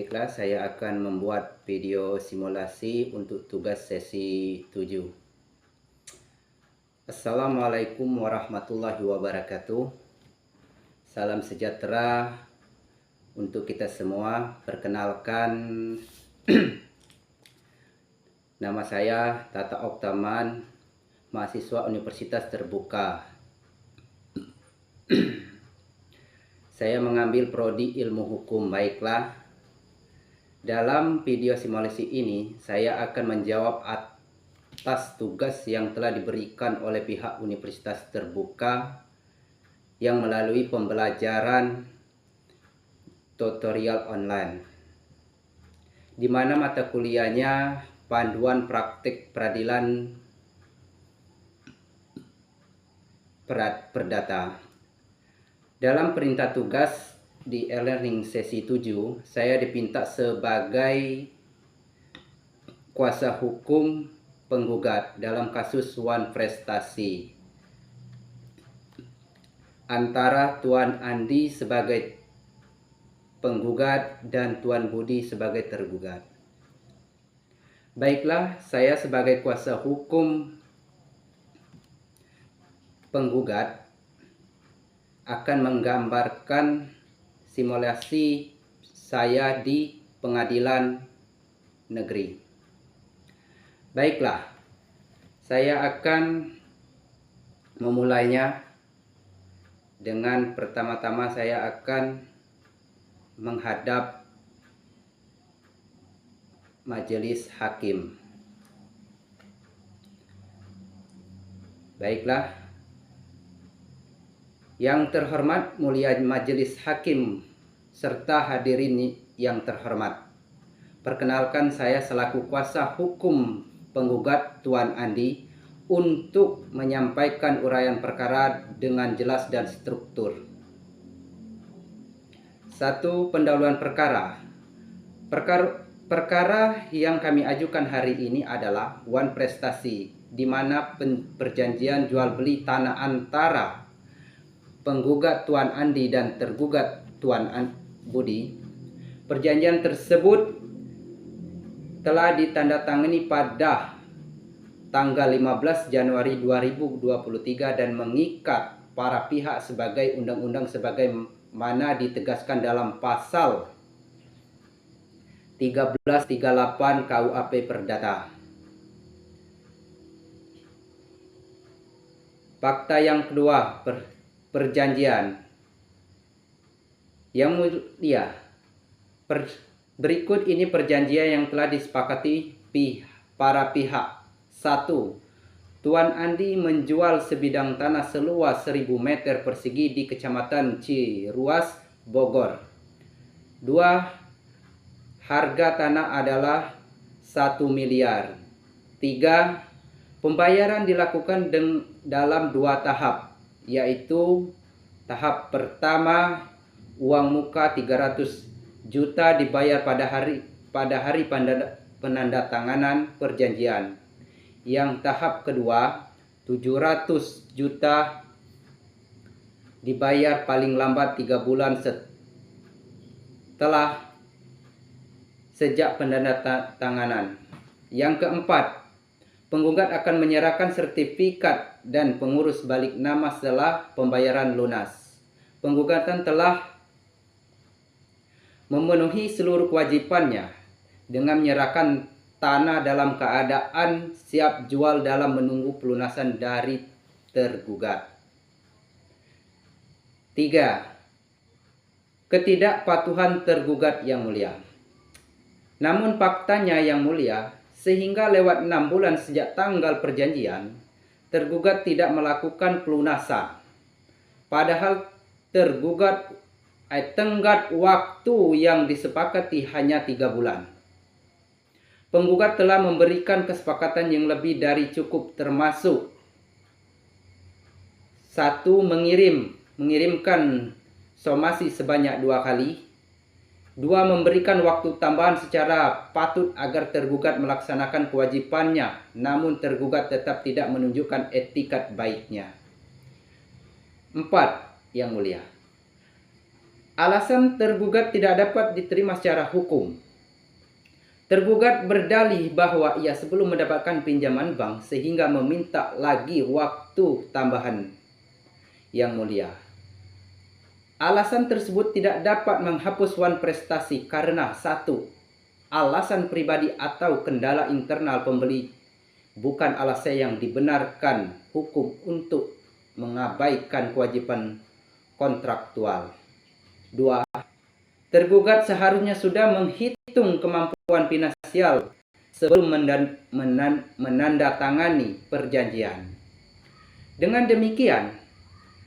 Baiklah, saya akan membuat video simulasi untuk tugas sesi 7. Assalamualaikum warahmatullahi wabarakatuh. Salam sejahtera untuk kita semua. Perkenalkan, nama saya Tata Oktaman, mahasiswa Universitas Terbuka. Saya mengambil prodi Ilmu Hukum. Baiklah, dalam video simulasi ini saya akan menjawab atas tugas yang telah diberikan oleh pihak Universitas Terbuka yang melalui pembelajaran tutorial online, di mana mata kuliahnya panduan praktik peradilan perdata. Dalam perintah tugas di e-learning sesi 7, saya dipinta sebagai kuasa hukum penggugat dalam kasus Wan Prestasi antara Tuan Andi sebagai penggugat dan Tuan Budi sebagai tergugat. Baiklah, saya sebagai kuasa hukum penggugat akan menggambarkan simulasi saya di pengadilan negeri. Baiklah, saya akan memulainya dengan pertama-tama saya akan menghadap majelis hakim. Baiklah, yang terhormat mulia majelis hakim serta hadirin yang terhormat. Perkenalkan, saya selaku kuasa hukum penggugat Tuan Andi untuk menyampaikan uraian perkara dengan jelas dan struktur. 1. Pendahuluan perkara. Perkara yang kami ajukan hari ini adalah Wan Prestasi, di mana perjanjian jual beli tanah antara penggugat Tuan Andi dan tergugat Tuan Budi. Perjanjian tersebut telah ditandatangani pada tanggal 15 Januari 2023 dan mengikat para pihak sebagai undang-undang sebagaimana ditegaskan dalam pasal 1338 KUHP Perdata. Fakta yang kedua, perjanjian. Yang mulia, berikut ini perjanjian yang telah disepakati para pihak. 1. Tuan Andi menjual sebidang tanah seluas 1000 meter persegi di Kecamatan Ciruas, Bogor. 2. Harga tanah adalah 1 miliar. 3. Pembayaran dilakukan dalam 2 tahap, yaitu tahap pertama uang muka 300 juta dibayar pada hari penandatanganan perjanjian. Yang tahap kedua 700 juta dibayar paling lambat 3 bulan sejak penandatanganan. Yang keempat, penggugat akan menyerahkan sertifikat dan pengurus balik nama setelah pembayaran lunas. Penggugatan telah memenuhi seluruh kewajibannya dengan menyerahkan tanah dalam keadaan siap jual dalam menunggu pelunasan dari tergugat. 3. Ketidakpatuhan tergugat yang mulia. Namun faktanya yang mulia, sehingga lewat 6 bulan sejak tanggal perjanjian, tergugat tidak melakukan pelunasan. Padahal tergugat tenggat waktu yang disepakati hanya 3 bulan. Penggugat telah memberikan kesepakatan yang lebih dari cukup, termasuk 1. Mengirimkan somasi sebanyak 2 kali. 2. Memberikan waktu tambahan secara patut agar tergugat melaksanakan kewajibannya, namun tergugat tetap tidak menunjukkan etikat baiknya. 4. Yang mulia, Alasan tergugat tidak dapat diterima secara hukum. Tergugat berdalih bahwa ia sebelum mendapatkan pinjaman bank sehingga meminta lagi waktu tambahan. Yang mulia, alasan tersebut tidak dapat menghapus wan prestasi karena satu, alasan pribadi atau kendala internal pembeli bukan alasan yang dibenarkan hukum untuk mengabaikan kewajiban kontraktual. 2. Tergugat seharusnya sudah menghitung kemampuan finansial sebelum menandatangani perjanjian. Dengan demikian,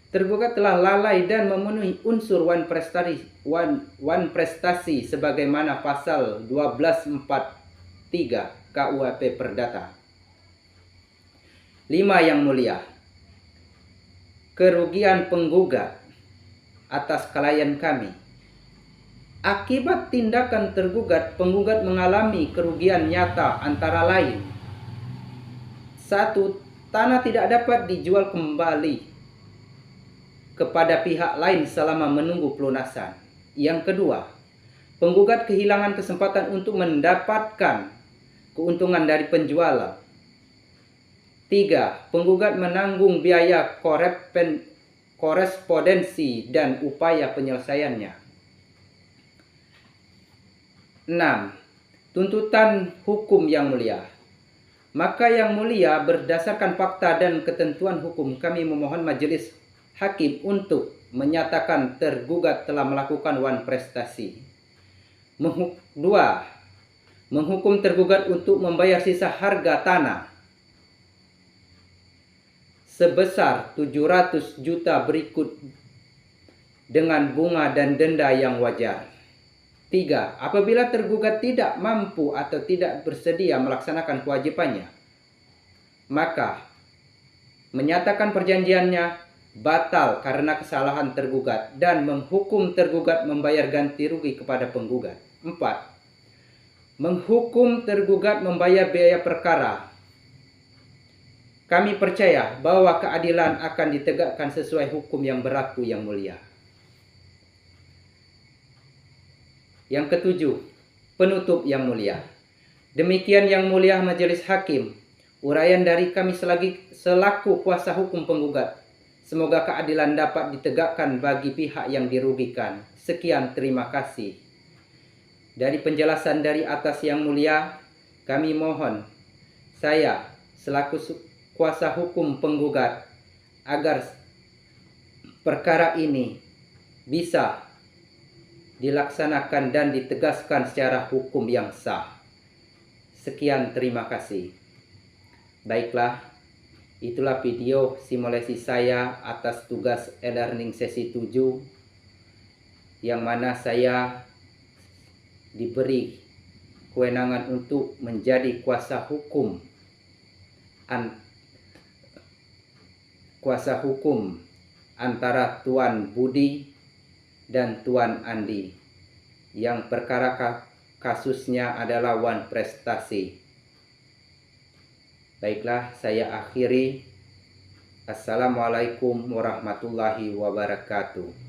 tergugat telah lalai dan memenuhi unsur wan prestasi sebagaimana pasal 1243 KUHP Perdata. 5. Yang mulia, kerugian penggugat atas klien kami. Akibat tindakan tergugat, penggugat mengalami kerugian nyata antara lain: 1. Tanah tidak dapat dijual kembali kepada pihak lain selama menunggu pelunasan. Yang kedua, penggugat kehilangan kesempatan untuk mendapatkan keuntungan dari penjualan. 3. Penggugat menanggung biaya korespondensi dan upaya penyelesaiannya. 6. Tuntutan hukum yang mulia. Maka yang mulia, berdasarkan fakta dan ketentuan hukum, kami memohon majelis hakim untuk menyatakan tergugat telah melakukan wan prestasi. 2. Menghukum tergugat untuk membayar sisa harga tanah sebesar 700 juta berikut dengan bunga dan denda yang wajar. 3. Apabila tergugat tidak mampu atau tidak bersedia melaksanakan kewajibannya, maka menyatakan perjanjiannya batal karena kesalahan tergugat dan menghukum tergugat membayar ganti rugi kepada penggugat. 4. Menghukum tergugat membayar biaya perkara. Kami percaya bahwa keadilan akan ditegakkan sesuai hukum yang berlaku yang mulia. Yang ketujuh, penutup yang mulia. Demikian yang mulia majelis hakim, uraian dari kami selaku kuasa hukum penggugat. Semoga keadilan dapat ditegakkan bagi pihak yang dirugikan. Sekian, terima kasih. Dari penjelasan dari atas yang mulia, kami mohon saya selaku kuasa hukum penggugat agar perkara ini bisa dilaksanakan dan ditegaskan secara hukum yang sah. Sekian, terima kasih. Baiklah, itulah video simulasi saya atas tugas e-learning sesi 7, yang mana saya diberi kewenangan untuk menjadi kuasa hukum antara Tuan Budi dan Tuan Andi, yang perkara kasusnya adalah wan prestasi. Baiklah, saya akhiri. Assalamualaikum warahmatullahi wabarakatuh.